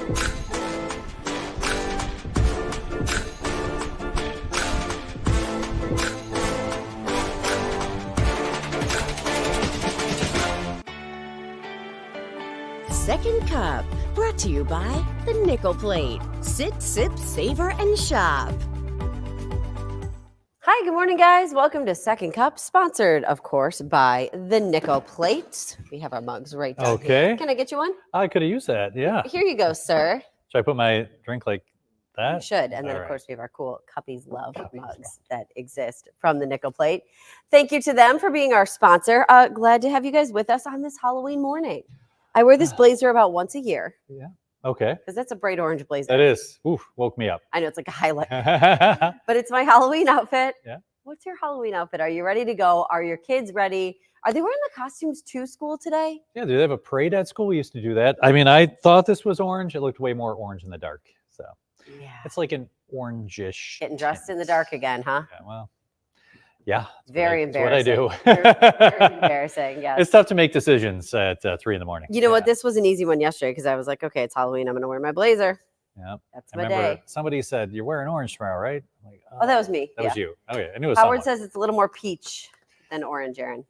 Second Cup, brought to you by the Nickel Plate. Sit, sip, savor, and shop. Hi, good morning, guys. Welcome to Second Cup, sponsored, of course, by the Nickel Plate. We have our mugs right down here. Can I get you one? I could have used that, yeah. Here you go, sir. Should I put my drink like that? You should. And then, of course, we have our cool Cuppies Love mugs that exist from the Nickel Plate. Thank you to them for being our sponsor. Glad to have you guys with us on this Halloween morning. I wear this blazer about once a year. Yeah. Okay. Because that's a bright orange blazer. That is. Oof, woke me up. I know it's like a highlight. But it's my Halloween outfit. Yeah. What's your Halloween outfit? Are you ready to go? Are your kids ready? Are they wearing the costumes to school today? Yeah, do they have a parade at school? We used to do that. I mean, I thought this was orange. It looked way more orange in the dark. So yeah, it's like an orangish. Getting dressed in the dark again, huh? Yeah, well, yeah. Very embarrassing. What I do. Very embarrassing, yes. It's tough to make decisions at 3 a.m. You know what? This was an easy one yesterday because I was like, okay, it's Halloween. I'm going to wear my blazer. Yeah. That's my day. Somebody said, you're wearing orange tomorrow, right? I'm like, oh, that was me. That was you. Okay, I knew it was Howard someone. says it's a little more peach than orange, Aaron.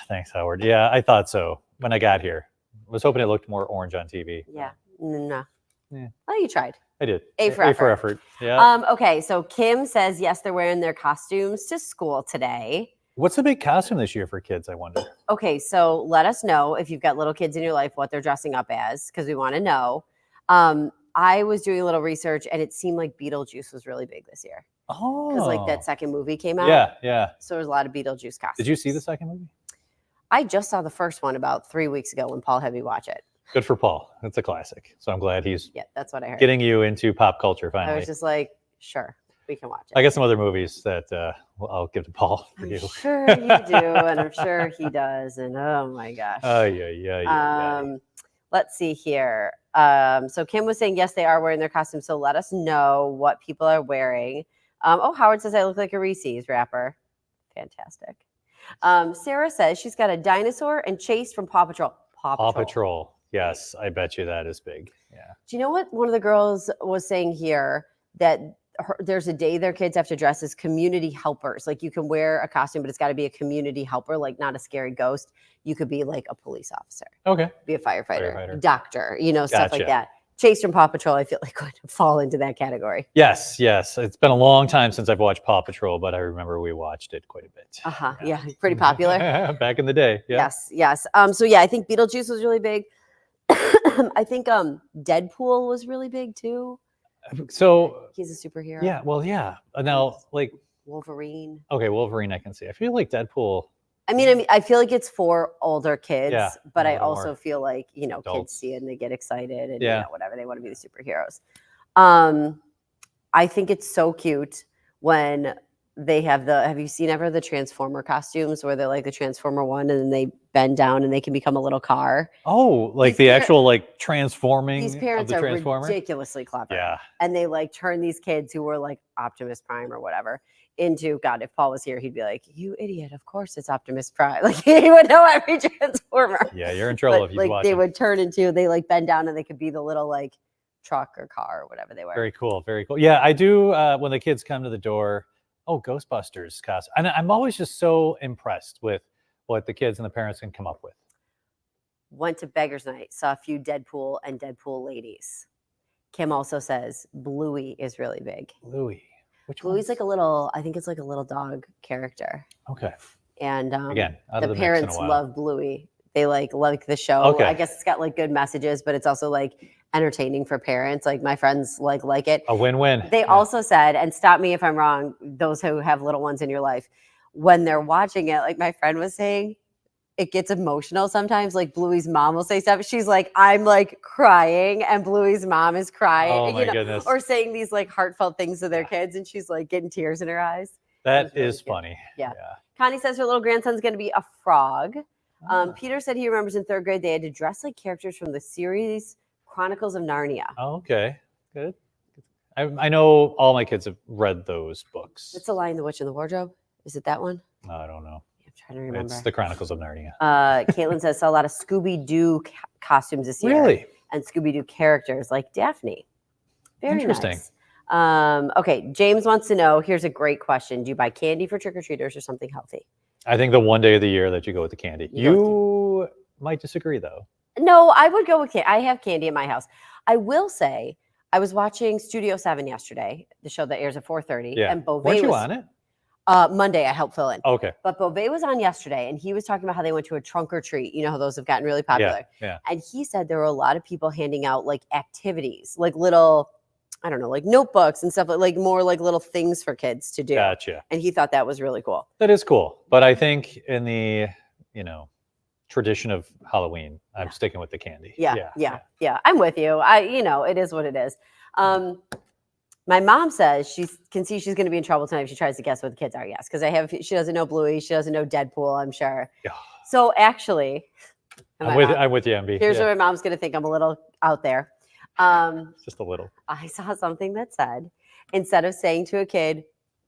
Thanks, Howard. Yeah, I thought so when I got here. I was hoping it looked more orange on TV. Yeah. No. Yeah. Oh, you tried. I did. A for effort. Yeah. Okay, so Kim says, yes, they're wearing their costumes to school today. What's the big costume this year for kids, I wonder? Okay, so let us know if you've got little kids in your life, what they're dressing up as, because we want to know. I was doing a little research, and it seemed like Beetlejuice was really big this year. Oh. Because like that second movie came out. Yeah. So there's a lot of Beetlejuice costumes. Did you see the second movie? I just saw the first one about 3 weeks ago when Paul had me watch it. Good for Paul. It's a classic. So I'm glad he's that's what I heard. Getting you into pop culture finally. I was just like, sure, we can watch it. I got some other movies that I'll give to Paul for you. I'm sure you do, and I'm sure he does. And oh my gosh. Let's see here. So Kim was saying, yes, they are wearing their costumes. So let us know what people are wearing. Howard says I look like a Reese's wrapper. Fantastic. Sarah says she's got a dinosaur and Chase from Paw Patrol. Paw Patrol. Yes, I bet you that is big. Yeah. Do you know what one of the girls was saying here? That there's a day their kids have to dress as community helpers. Like you can wear a costume, but it's got to be a community helper, like not a scary ghost. You could be like a police officer. Okay. Be a firefighter. Doctor, stuff like that. Chase from Paw Patrol, I feel like would fall into that category. Yes. It's been a long time since I've watched Paw Patrol, but I remember we watched it quite a bit. Yeah, pretty popular. Back in the day. Yeah. Yes. I think Beetlejuice was really big. I think Deadpool was really big too. So he's a superhero. Yeah, well, yeah. Now, like Wolverine. Okay, Wolverine, I can see. I feel like Deadpool. I mean, I feel like it's for older kids, but I also feel like adults. Kids see it and they get excited and whatever, they want to be the superheroes. I think it's so cute when they have you seen ever the Transformer costumes where they're like the Transformer one and then they bend down and they can become a little car? Oh, like the actual like transforming. These parents of the are Transformer? ridiculously clever. Yeah. And they like turn these kids who were like Optimus Prime or whatever into, God, if Paul was here, he'd be like, you idiot, of course it's Optimus Prime. Like he would know every Transformer. Yeah, you're in trouble if you watch. They would turn into, they like bend down and they could be the little like truck or car or whatever they were. Very cool. Yeah, I do when the kids come to the door. Oh, Ghostbusters costume. And I'm always just so impressed with what the kids and the parents can come up with. Went to Beggars Night, saw a few Deadpool and Deadpool ladies. Kim also says Bluey is really big. Bluey. Which Bluey's like a little, I think it's like a little dog character. Okay. And again, the parents love Bluey. They like the show. Okay. I guess it's got like good messages, but it's also like entertaining for parents. Like my friends like it. A win-win. They also said, and stop me if I'm wrong, those who have little ones in your life, when they're watching it, like my friend was saying, it gets emotional sometimes. Like Bluey's mom will say stuff. She's like, I'm like crying, and Bluey's mom is crying. Oh my goodness. Or saying these like heartfelt things to their kids, and she's like getting tears in her eyes. That is funny. Yeah. Connie says her little grandson's going to be a frog. Peter said he remembers in third grade they had to dress like characters from the series Chronicles of Narnia. Oh, okay, good. I know all my kids have read those books. It's The Lion, the Witch, and the Wardrobe. Is it that one? No, I don't know. I'm trying to remember. It's the Chronicles of Narnia. Caitlin says saw a lot of Scooby-Doo costumes this year. Really? and Scooby-Doo characters like Daphne. Very Interesting. nice. Okay, James wants to know, here's a great question. Do you buy candy for trick-or-treaters or something healthy? I think the one day of the year that you go with the candy. You go with You might disagree, though. No, I would go with candy. I have candy at my house. I will say, I was watching Studio 7 yesterday, the show that airs at 4:30. Yeah. And Beauvais Weren't you was on it? Monday. I helped fill in. Okay. But Beauvais was on yesterday, and he was talking about how they went to a trunk or treat. You know how those have gotten really popular. Yeah. And he said there were a lot of people handing out like activities, like little, I don't know, like notebooks and stuff, like more like little things for kids to do. Gotcha. And he thought that was really cool. That is cool. But I think in the, tradition of Halloween, I'm sticking with the candy. Yeah. I'm with you. It is what it is. My mom says she can see she's going to be in trouble tonight if she tries to guess what the kids are. Yes, because she doesn't know Bluey, she doesn't know Deadpool, I'm sure. Yeah. So actually, I'm with you, MB. Here's what my mom's going to think. I'm a little out there. Just a little. I saw something that said, instead of saying to a kid,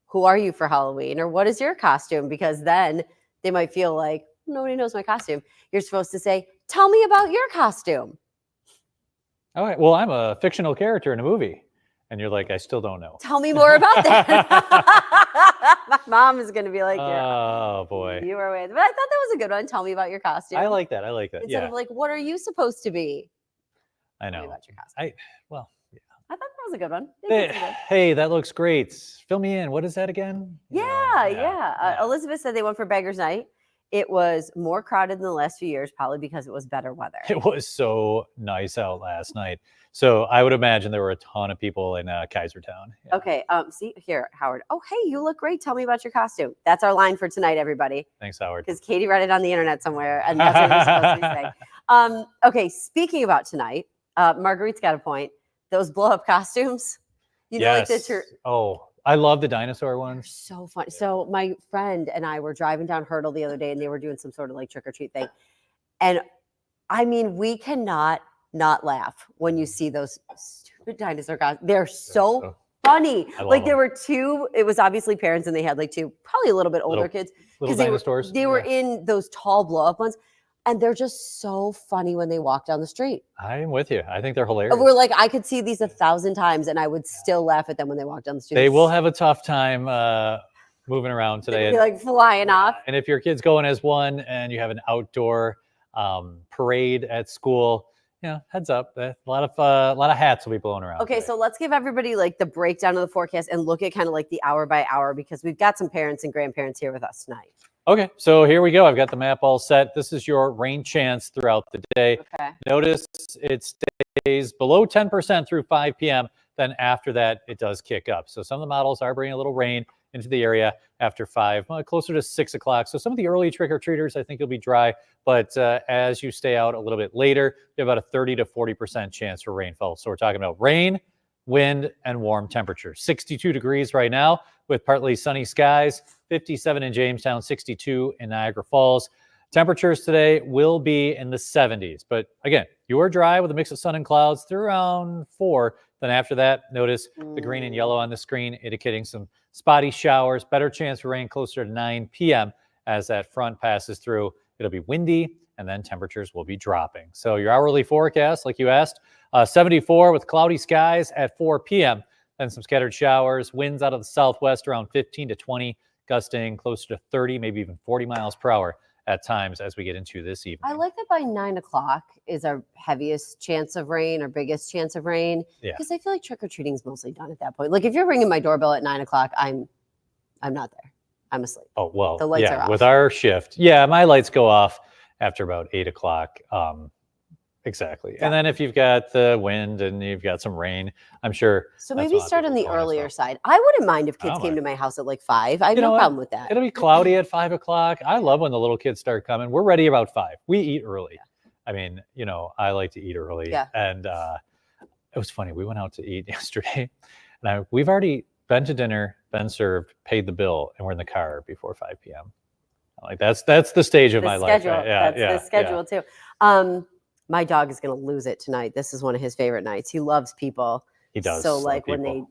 "Who are you for Halloween?" or "What is your costume?" because then they might feel like nobody knows my costume. You're supposed to say, "Tell me about your costume." All right. Well, I'm a fictional character in a movie. And you're like, I still don't know. Tell me more about that. My mom is going to be like, oh, boy. You were with. But I thought that was a good one. Tell me about your costume. I like that. Instead of like, what are you supposed to be? I know. Tell me about your costume. I thought that was a good one. Hey, that looks great. Fill me in. What is that again? Yeah. Elizabeth said they went for Beggars Night. It was more crowded than the last few years, probably because it was better weather. It was so nice out last night. So I would imagine there were a ton of people in Kaisertown. Yeah. Okay. See here, Howard. Oh, hey, you look great. Tell me about your costume. That's our line for tonight, everybody. Thanks, Howard. Because Katie read it on the internet somewhere, and that's what you're supposed to be saying. Okay. Speaking about tonight, Marguerite's got a point. Those blow-up costumes. Yes. I love the dinosaur ones. So fun. So my friend and I were driving down Hurdle the other day, and they were doing some sort of like trick-or-treat thing. And I mean, we cannot not laugh when you see those stupid dinosaur costumes. They're so funny. Like there were two, it was obviously parents, and they had like two, probably a little bit older kids. Little dinosaurs. They were in those tall blow-up ones. And they're just so funny when they walk down the street. I'm with you. I think they're hilarious. We're like, I could see these 1,000 times, and I would still laugh at them when they walk down the street. They will have a tough time moving around today. They'll be like flying off. And if your kid's going as one, and you have an outdoor parade at school, heads up. A lot of hats will be blown around. Okay, today. so let's give everybody like the breakdown of the forecast and look at kind of like the hour by hour, because we've got some parents and grandparents here with us tonight. Okay, so here we go. I've got the map all set. This is your rain chance throughout the day. Okay. Notice it stays below 10% through 5 p.m. Then after that, it does kick up. So some of the models are bringing a little rain into the area after 5, closer to 6 o'clock. So some of the early trick-or-treaters, I think it'll be dry. But as you stay out a little bit later, you have about a 30 to 40% chance for rainfall. So we're talking about rain, wind, and warm temperatures. 62 degrees right now with partly sunny skies. 57 in Jamestown, 62 in Niagara Falls. Temperatures today will be in the 70s. But again, you are dry with a mix of sun and clouds through around 4. Then after that, notice the green and yellow on the screen indicating some spotty showers. Better chance for rain closer to 9 p.m. as that front passes through. It'll be windy, and then temperatures will be dropping. So your hourly forecast, like you asked, 74 with cloudy skies at 4 p.m. Then some scattered showers. Winds out of the southwest around 15 to 20. Gusting closer to 30, maybe even 40 miles per hour at times as we get into this evening. I like that by 9 o'clock is our heaviest chance of rain, or biggest chance of rain. Yeah. Because I feel like trick-or-treating is mostly done at that point. Like if you're ringing my doorbell at 9 o'clock, I'm not there. I'm asleep. Oh, well, the lights are off. With our shift, my lights go off after about 8 o'clock. Exactly. Yeah. And then if you've got the wind and you've got some rain, I'm sure. So maybe start on the earlier side. I wouldn't mind if kids came to my house at like 5. I have no problem with that. It'll be cloudy at 5 o'clock. I love when the little kids start coming. We're ready about 5. We eat early. Yeah. I mean, I like to eat early. Yeah. And it was funny. We went out to eat yesterday, and we've already been to dinner, been served, paid the bill, and we're in the car before 5 p.m. Like that's the stage of my life. Right? Yeah, that's the schedule too. My dog is going to lose it tonight. This is one of his favorite nights. He loves people. He does. So like when they,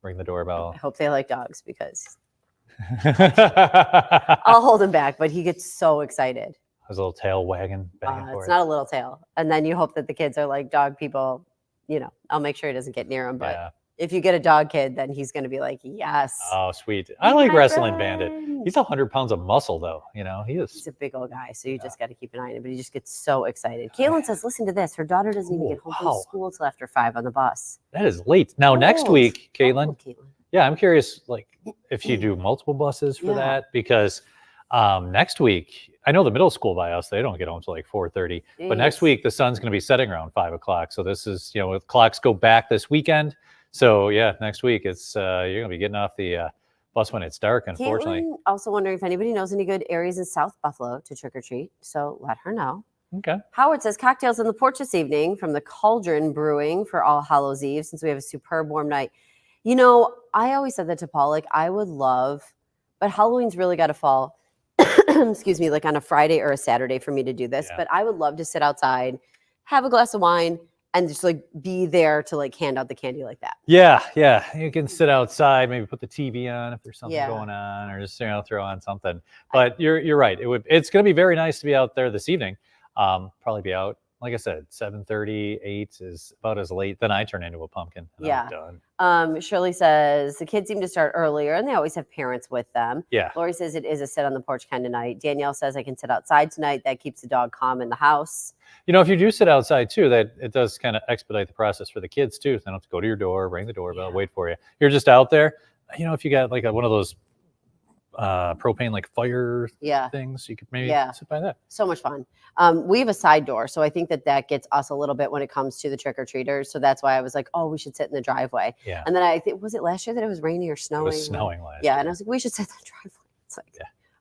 ring the doorbell. I hope they like dogs, because I'll hold him back, but he gets so excited. his little tail wagging back and It's forth. not a little tail. And then you hope that the kids are like dog people. I'll make sure he doesn't get near him. But Yeah. if you get a dog kid, then he's going to be like, yes. Oh, sweet. I Be like my Wrestling Bandit. friend. He's 100 pounds of muscle, though. He's He's a big old guy, so you just got to keep an eye on him. But he just gets so excited. Caitlin says, listen to this. Her daughter doesn't even Ooh, get home wow. from school till after 5 on the bus. That is late. Now, next Old. week, Caitlin, Old, Caitlin. yeah, I'm curious, like, if you do multiple buses for Yeah. that, because next week, I know the middle school by us, they don't get home till like 4:30. But next Jeez. week, the sun's going to be setting around 5 o'clock. So this is, the clocks go back this weekend. So yeah, next week it's you're going to be getting off the bus when it's dark, unfortunately. Caitlin also wondering if anybody knows any good areas in South Buffalo to trick or treat. So let her know. Okay. Howard says cocktails on the porch this evening from the Cauldron Brewing for All Hallows Eve, since we have a superb warm night. I always said that to Paul, like I would love, but Halloween's really got to fall, excuse me, like on a Friday or a Saturday for me to do this. Yeah. But I would love to sit outside, have a glass of wine, and just like be there to like hand out the candy like that. Yeah. You can sit outside, maybe put the TV on if there's something Yeah. going on, or just throw on something. But you're right. It's going to be very nice to be out there this evening. Probably be out, like I said, 7:30, 8 is about as late. Then I turn into a pumpkin. And Yeah. I'm done. Shirley says the kids seem to start earlier and they always have parents with them. Yeah. Lori says it is a sit on the porch kind of night. Danielle says I can sit outside tonight. That keeps the dog calm in the house. If you do sit outside too, that it does kind of expedite the process for the kids too. They don't have to go to your door, ring the doorbell, wait for you. You're just out there. If you got like one of those propane like fire things, you could maybe sit by that. So much fun. We have a side door, so I think that gets us a little bit when it comes to the trick-or-treaters. So that's why I was like, oh, we should sit in the driveway. Yeah. And then I think, was it last year that it was raining or snowing? It was snowing last year. year. And I was like, we should sit in the driveway. It's like,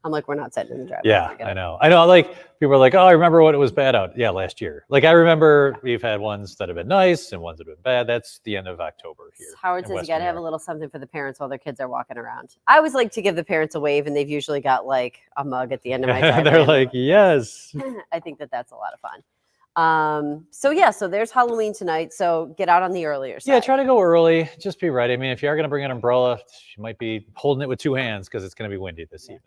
I'm like, we're not sitting in the driveway. Yeah, I know. Like people are like, oh, I remember when it was bad out. Yeah, last year. Like I remember we've had ones that have been nice and ones that have been bad. That's the end of October here. Howard says you got to have a little something for the parents while their kids are walking around. I always like to give the parents a wave, and they've usually got like a mug at the end of my driveway. They're like, yes. I think that's a lot of fun. So there's Halloween tonight. So get out on the earlier side. Yeah, try to go early. Just be ready. I mean, if you are going to bring an umbrella, you might be holding it with two hands because it's going to be windy this evening.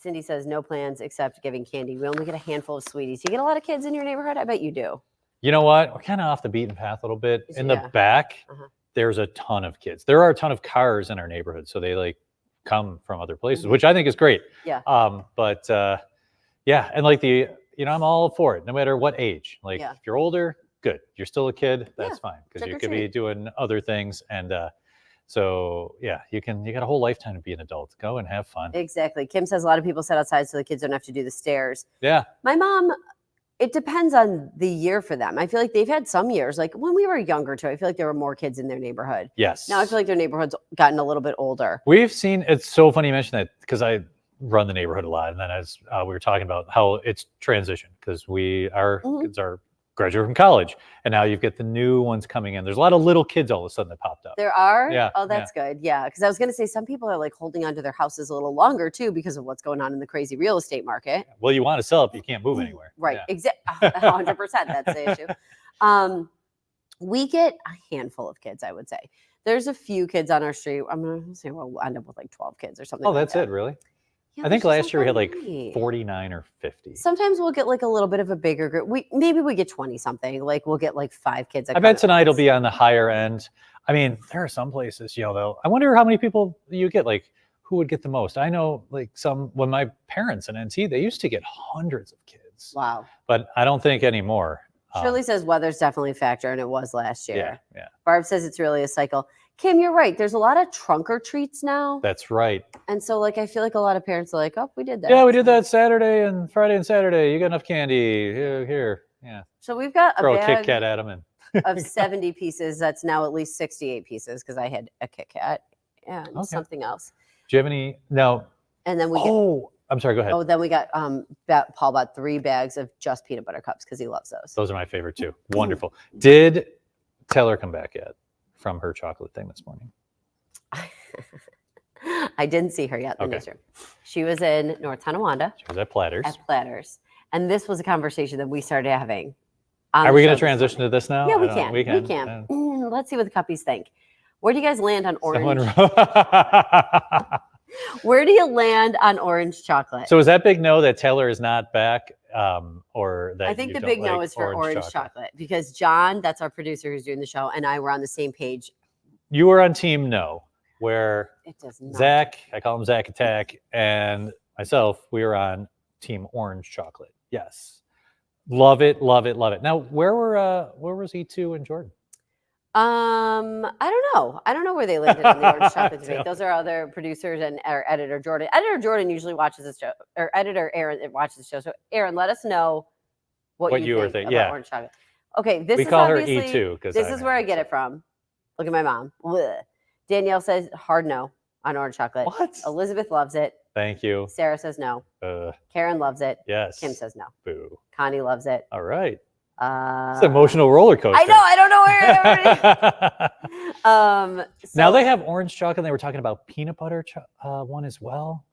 Cindy says no plans except giving candy. We only get a handful of sweeties. You get a lot of kids in your neighborhood? I bet you do. You know what? We're kind of off the beaten path a little bit. In the back, there's a ton of kids. There are a ton of cars in our neighborhood, so they like come from other places, which I think is great. Yeah. And like I'm all for it, no matter what age. Like if you're older, good. You're still a kid, that's fine because you could be doing other things and. So yeah, you got a whole lifetime to be an adult. Go and have fun. Exactly. Kim says a lot of people sit outside so the kids don't have to do the stairs. Yeah. My mom, it depends on the year for them. I feel like they've had some years, like when we were younger too, I feel like there were more kids in their neighborhood. Yes. Now I feel like their neighborhood's gotten a little bit older. We've seen, it's so funny you mention that because I run the neighborhood a lot. And then as we were talking about how it's transitioned because our kids are graduate from college, and now you've got the new ones coming in. There's a lot of little kids all of a sudden that popped up. There are? Yeah. Oh, that's good. Yeah. Because I was going to say some people are like holding onto their houses a little longer too because of what's going on in the crazy real estate market. Well, you want to sell it, but you can't move anywhere. Right. Yeah. 100%. That's the issue. We get a handful of kids, I would say. There's a few kids on our street. I'm going to say we'll end up with like 12 kids or something. Oh, that's it, really? Yeah, I think last year we had like 49 or 50. Sometimes we'll get like a little bit of a bigger group. Maybe we get 20 something. Like we'll get like 5 kids. I bet tonight will be on the higher end. I mean, there are some places, I wonder how many people you get. Like, who would get the most? I know, like when my parents in NT, they used to get hundreds of kids. Wow. But I don't think anymore. Shirley says weather's definitely a factor, and it was last year. Yeah. Barb says it's really a cycle. Kim, you're right. There's a lot of trunk or treats now. That's right. And so, like, I feel like a lot of parents are like, oh, we did that. Yeah, we did that Saturday and Friday and Saturday. You got enough candy. Here. Yeah. So we've got Throw a a Kit Kat at them. of 70 pieces. That's now at least 68 pieces because I had a Kit Kat and something else. Do you have any? No. And then we I'm sorry. Go ahead. Oh, then we got Paul bought 3 bags of just peanut butter cups because he loves those. Those are my favorite too. Wonderful. Did Taylor come back yet from her chocolate thing this morning? I didn't see her yet in the newsroom. She was in North Tonawanda. She was at Platters. And this was a conversation that we started having. Are we going to transition to this now? Yeah, we can. Let's see what the cuppies think. Where do you guys land on orange? Where do you land on orange chocolate? So is that big no that Taylor is not back or that I think you the don't big no like is for orange chocolate? chocolate because John, that's our producer who's doing the show, and I were on the same page. You were on team no, where It does not. Zach, I call him Zach Attack, and myself, we were on team orange chocolate. Yes. Love it, love it, love it. Now, where was E2 and Jordan? I don't know. I don't know where they landed on the orange chocolate debate. Those are other producers and our editor Jordan. Editor Jordan usually watches this show, or editor Aaron watches the show. So Aaron, let us know what you were think thinking. about Yeah. orange chocolate. Okay, this We is call her obviously E2 because this is where I get it from. Look at my mom. Blech. Danielle says hard no on orange chocolate. What? Elizabeth loves it. Thank you. Sarah says no. Karen loves it. Yes. Kim says no. Boo. Connie loves it. All right. It's an emotional roller coaster. I know. I don't know where. Now they have orange chocolate. They were talking about peanut butter one as well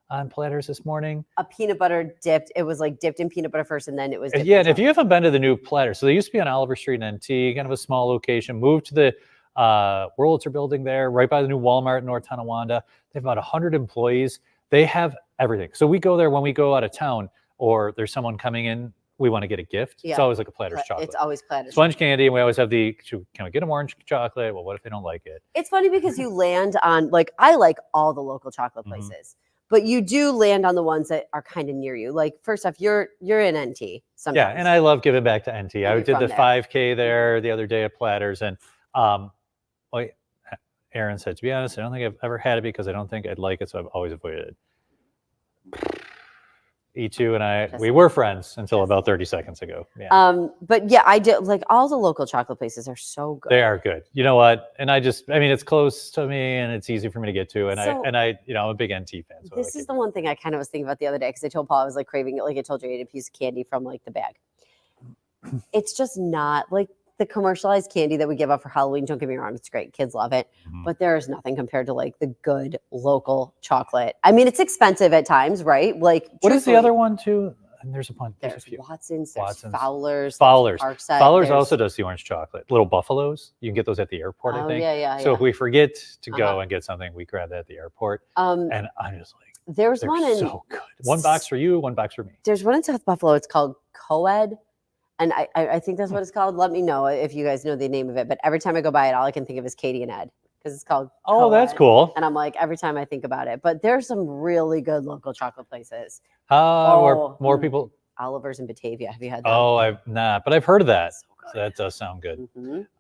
on platters this morning. A peanut butter dipped. It was like dipped in peanut butter first, and then it was. Yeah, and if you haven't been to the new platter, so they used to be on Oliver Street in NT, kind of a small location. Moved to the Wurlitzer building there, right by the new Walmart in North Tonawanda. They have about 100 employees. They have everything. So we go there when we go out of town, or there's someone coming in. We want to get a gift. Yeah. It's always like a Platter's chocolate. It's always Platter's. Sponge candy, and we always have can we get them orange chocolate? Well, what if they don't like it? It's funny because you land on, like, I like all the local chocolate places, but you do land on the ones that are kind of near you. Like, first off, you're in NT sometimes. Yeah, and I love giving back to NT. I did the there. 5K there the other day at Platters, and Aaron said, to be honest, I don't think I've ever had it because I don't think I'd like it, so I've always avoided it. E2 and I, we were friends until about 30 seconds ago. Yeah. But yeah, I do like all the local chocolate places are so good. They are good. You know what? And I mean, it's close to me and it's easy for me to get to. And I, I'm a big NT fan. So this is the one thing I kind of was thinking about the other day because I told Paul I was like craving it. Like I told you, I ate a piece of candy from like the bag. It's just not like the commercialized candy that we give out for Halloween. Don't get me wrong, it's great. Kids love it. But there is nothing compared to like the good local chocolate. I mean, it's expensive at times, right? Like what is the other one too? And there's a bunch. There's a few. Watson's, Watson's. Fowler's. Parkside, Fowler's also does the orange chocolate. Little buffaloes. You can get those at the airport, I think. Yeah. So if we forget to go and get something, we grab that at the airport. And I'm just like, there's one in so good. One box for you, one box for me. There's one in South Buffalo. It's called Coed. And I think that's what it's called. Let me know if you guys know the name of it. But every time I go by it, all I can think of is Katie and Ed because it's called. Oh, Co-ed. That's cool. And I'm like, every time I think about it. But there's some really good local chocolate places. More people. Oliver's in Batavia. Have you had that? Oh, I've not, but I've heard of that. So that does sound good.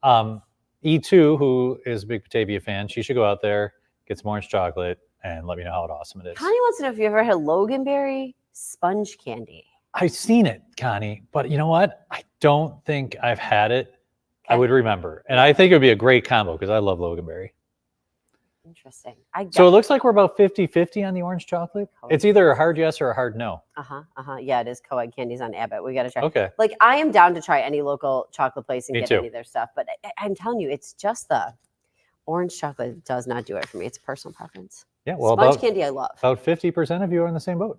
E2, who is a big Batavia fan, she should go out there, get some orange chocolate, and let me know how awesome it is. Connie wants to know if you ever had Loganberry sponge candy. I've seen it, Connie, but you know what? I don't think I've had it. Okay. I would remember. And I think it would be a great combo because I love Loganberry. Interesting. So it looks like we're about 50-50 on the orange chocolate. It's either a hard yes or a hard no. Yeah, it is Co-ed Candies on Abbott. We got to try. Okay. Like, I am down to try any local chocolate place and Me get too. any of their stuff. But I'm telling you, it's just the orange chocolate does not do it for me. It's a personal preference. Yeah, well, sponge candy I love. About 50% of you are in the same boat.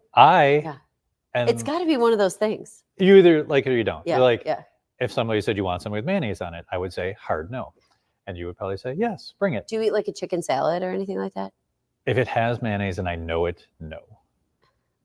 And it's got to be one of those things. You either like it or you don't. Yeah, You're like, if somebody said you want something with mayonnaise on it, I would say hard no. And you would probably say, yes, bring it. Do you eat like a chicken salad or anything like that? If it has mayonnaise and I know it, no.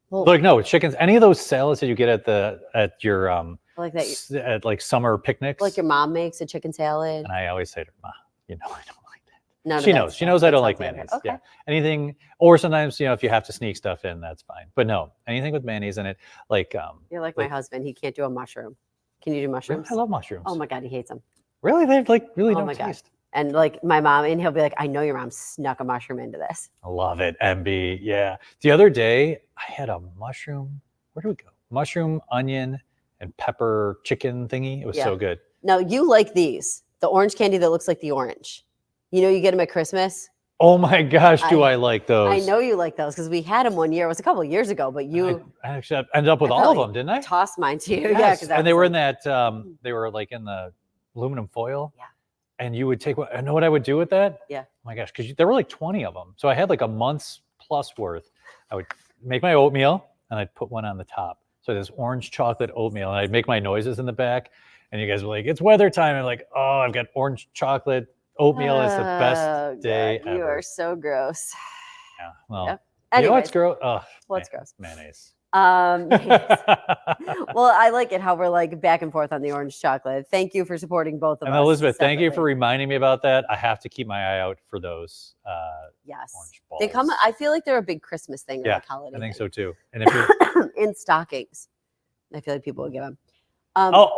Well, like, no, chickens, any of those salads that you get at your like that, at like summer picnics. Like your mom makes a chicken salad. And I always say to her, Ma, I don't like that. No, she knows. She knows I don't like mayonnaise. Okay. Yeah. Anything, or sometimes, if you have to sneak stuff in, that's fine. But no, anything with mayonnaise in it, like. You're like my husband. He can't do a mushroom. Can you do mushrooms? I love mushrooms. Oh my God, he hates them. Really? They really don't taste. God. And like my mom, and he'll be like, I know your mom snuck a mushroom into this. I love it, MB. Yeah. The other day, I had a mushroom. Where do we go? Mushroom, onion, and pepper chicken thingy. It was so good. Now, you like these. The orange candy that looks like the orange. You get them at Christmas. Oh my gosh, I like those. I know you like those because we had them one year. It was a couple of years ago, but I actually ended up with all of them, didn't I? Tossed mine to you. Yes. Yeah. And they were in that, they were like in the aluminum foil. Yeah. And you would take I know what I would do with that? Yeah. Oh my gosh, because there were like 20 of them. So I had like a month's plus worth. I would make my oatmeal and I'd put one on the top. So this orange chocolate oatmeal, and I'd make my noises in the back. And you guys were like, it's weather time. I'm like, oh, I've got orange chocolate. Oatmeal is the best day ever. You are so gross. Yeah. Well, Yep. you know what's gross? Oh, what's gross? Mayonnaise. Yes. Well, I like it how we're like back and forth on the orange chocolate. Thank you for supporting both of And us. Elizabeth, thank you for separately. reminding me about that. I have to keep my eye out for those Yes. orange They come, balls. I feel like they're a big Christmas thing or Yeah, like holiday I think thing. so too. And if you're In stockings. I feel like people will give them. Get out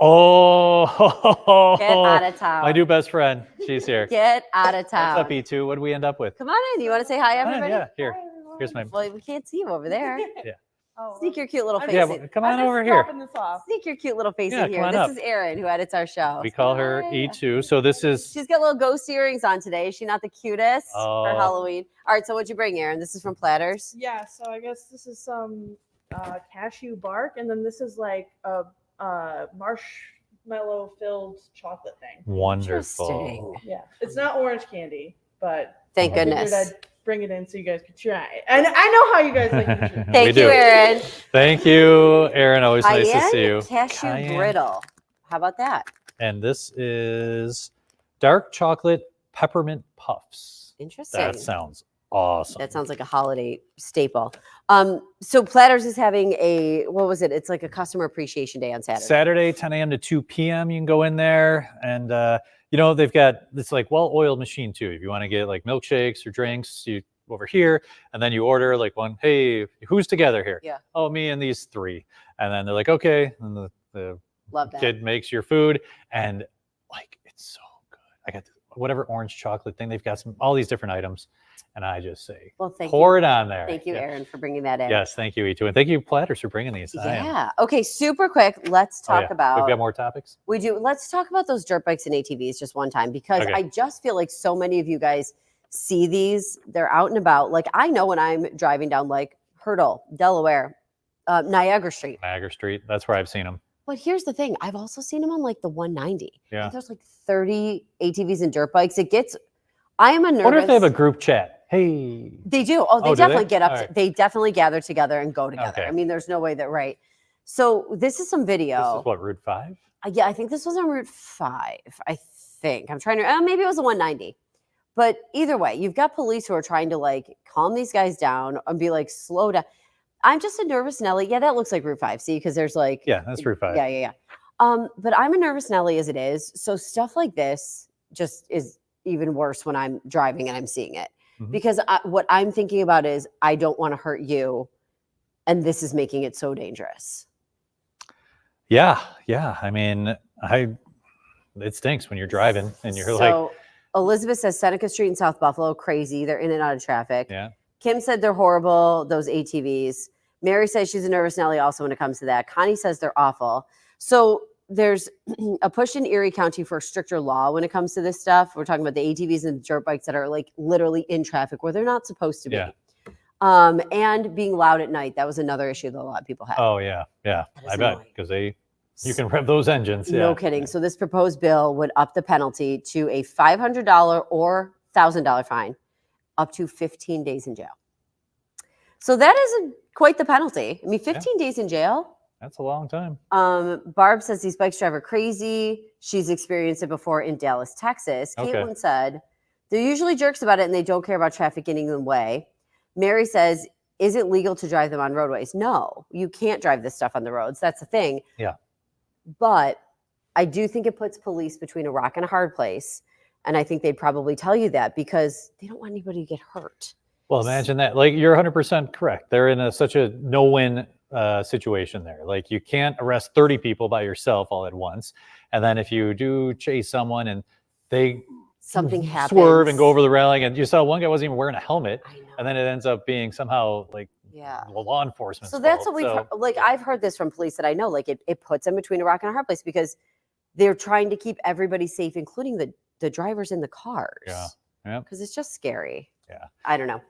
of town. my new best friend. She's here. Get out of What's town. up, E2? What did we end up with? Come on in. You want to say hi, Come on in, everybody? yeah, here. Here's my. Well, we can't see you over there. Yeah. Oh, Sneak your cute little face Yeah, in. well, come on over here. This off. Sneak your cute little face Yeah, in come here. on This up. is Erin, who edits our show. We call her Hi. E2. So this is. She's got little ghost earrings on today. Is she not the cutest for Oh. Halloween? All right, so what'd you bring, Erin? This is from Platters. Yeah, so I guess this is some cashew bark, and then this is like a marshmallow filled chocolate thing. Wonderful. Interesting. Yeah, it's not orange candy, but Thank I figured goodness. I'd bring it in so you guys could try it. And I know how you guys like to treat. Thank We you, do. Erin. Thank you, Erin. Always nice to see you. Cashew Cayenne. brittle. How about that? And this is dark chocolate peppermint puffs. Interesting. That sounds awesome. That sounds like a holiday staple. So Platters is having what was it? It's like a customer appreciation day on Saturday. Saturday, 10 a.m. to 2 p.m. You can go in there, and they've got this like well-oiled machine too. If you want to get like milkshakes or drinks, you over here, and then you order like one. Hey, who's together here? Yeah. Oh, me and these three. And then they're like, okay. And the Love that. kid makes your food, and like it's so good. I got whatever orange chocolate thing. They've got all these different items, and I just say, Well, thank pour you. it on there. Thank you, Yeah. Erin, for bringing that in. Yes, thank you, E2, and thank you, Platters, for bringing these. Yeah. Okay. Super quick. Let's Oh, talk yeah. about. We've got more topics. We do. Let's talk about those dirt bikes and ATVs just one time, because Okay. I just feel like so many of you guys see these. They're out and about. Like I know when I'm driving down like Hurdle, Delaware, Niagara Street. Niagara Street. That's where I've seen them. But here's the thing. I've also seen them on like the 190. Yeah. Like, there's like 30 ATVs and dirt bikes. I am a nervous. I wonder if they have a group chat. Hey. They do. Oh, they Oh, do definitely they? get up. All right. They definitely gather together and go together. Okay. I mean, there's no way that, right? So this is some video. This is what, Route 5? Yeah, I think this was on Route 5. I think. I'm trying to, maybe it was a 190. But either way, you've got police who are trying to like calm these guys down and be like, slow down. I'm just a nervous Nelly. Yeah, that looks like Route 5. See, because there's like. Yeah, that's Route 5. Yeah. But I'm a nervous Nelly as it is. So stuff like this just is even worse when I'm driving and I'm seeing it. Mhm. Because what I'm thinking about is I don't want to hurt you. And this is making it so dangerous. Yeah. I mean, it stinks when you're driving and you're like, So Elizabeth says Seneca Street in South Buffalo, crazy. They're in and out of traffic. yeah. Kim said they're horrible, those ATVs. Mary says she's a nervous Nelly also when it comes to that. Connie says they're awful. So there's a push in Erie County for stricter law when it comes to this stuff. We're talking about the ATVs and dirt bikes that are like literally in traffic where they're not supposed to be. Yeah. And being loud at night. That was another issue that a lot of people had. Oh, yeah. That is I bet, annoying. because you can rev those engines. No Yeah. kidding. So this proposed bill would up the penalty to a $500 or $1,000 fine, up to 15 days in jail. So that is quite the penalty. I mean, 15 days in jail. That's a long time. Barb says these bikes drive her crazy. She's experienced it before in Dallas, Texas. Okay. Caitlin said they're usually jerks about it and they don't care about traffic getting in the way. Mary says, is it legal to drive them on roadways? No, you can't drive this stuff on the roads. That's the thing. Yeah. But I do think it puts police between a rock and a hard place. And I think they'd probably tell you that because they don't want anybody to get hurt. Well, imagine that. Like, you're 100% correct. They're in such a no-win situation there. Like, you can't arrest 30 people by yourself all at once. And then if you do chase someone and they Something happens. swerve and go over the railing, and you saw one guy wasn't even wearing a helmet, I know. and then it ends up being somehow like Yeah. law enforcement. So that's what we've heard, like I've heard this from police that I know, like it puts them between a rock and a hard place because they're trying to keep everybody safe, including the drivers in the cars. Yeah. Yeah. Because it's just scary. Yeah. I don't know.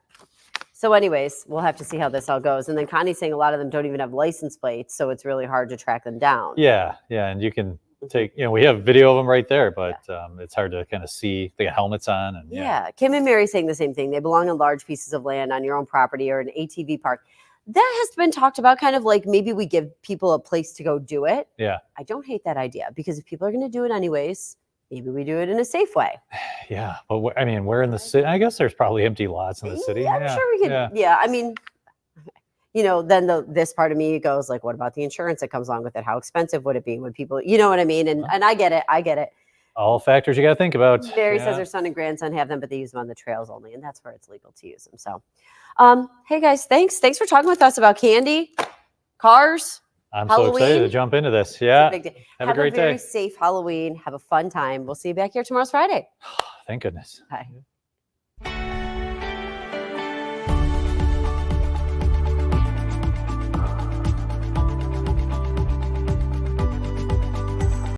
So anyways, we'll have to see how this all goes. And then Connie's saying a lot of them don't even have license plates, so it's really hard to track them down. Yeah, and you can take, we have video of them right there, but it's hard to kind of see. They got helmets on, and Yeah. Kim and Mary saying the same thing. They belong on large pieces of land on your own property or an ATV park. That has been talked about, kind of like maybe we give people a place to go do it. Yeah. I don't hate that idea because if people are going to do it anyways, maybe we do it in a safe way. Yeah, but I mean, we're in the city. I guess there's probably empty lots in the city. Yeah, I'm sure we could. Yeah. I mean, you know, then this part of me goes like, what about the insurance that comes along with it? How expensive would it be? Would people, you know what I mean? And I get it. I get it. All factors you got to think about. Mary Yeah. says her son and grandson have them, but they use them on the trails only, and that's where it's legal to use them. So, hey guys, thanks for talking with us about candy, cars. I'm so excited to Halloween. jump into this. It's a Yeah. big day. Have a great very day. safe Halloween. Have a fun time. We'll see you back here tomorrow's Friday. Thank goodness. Bye.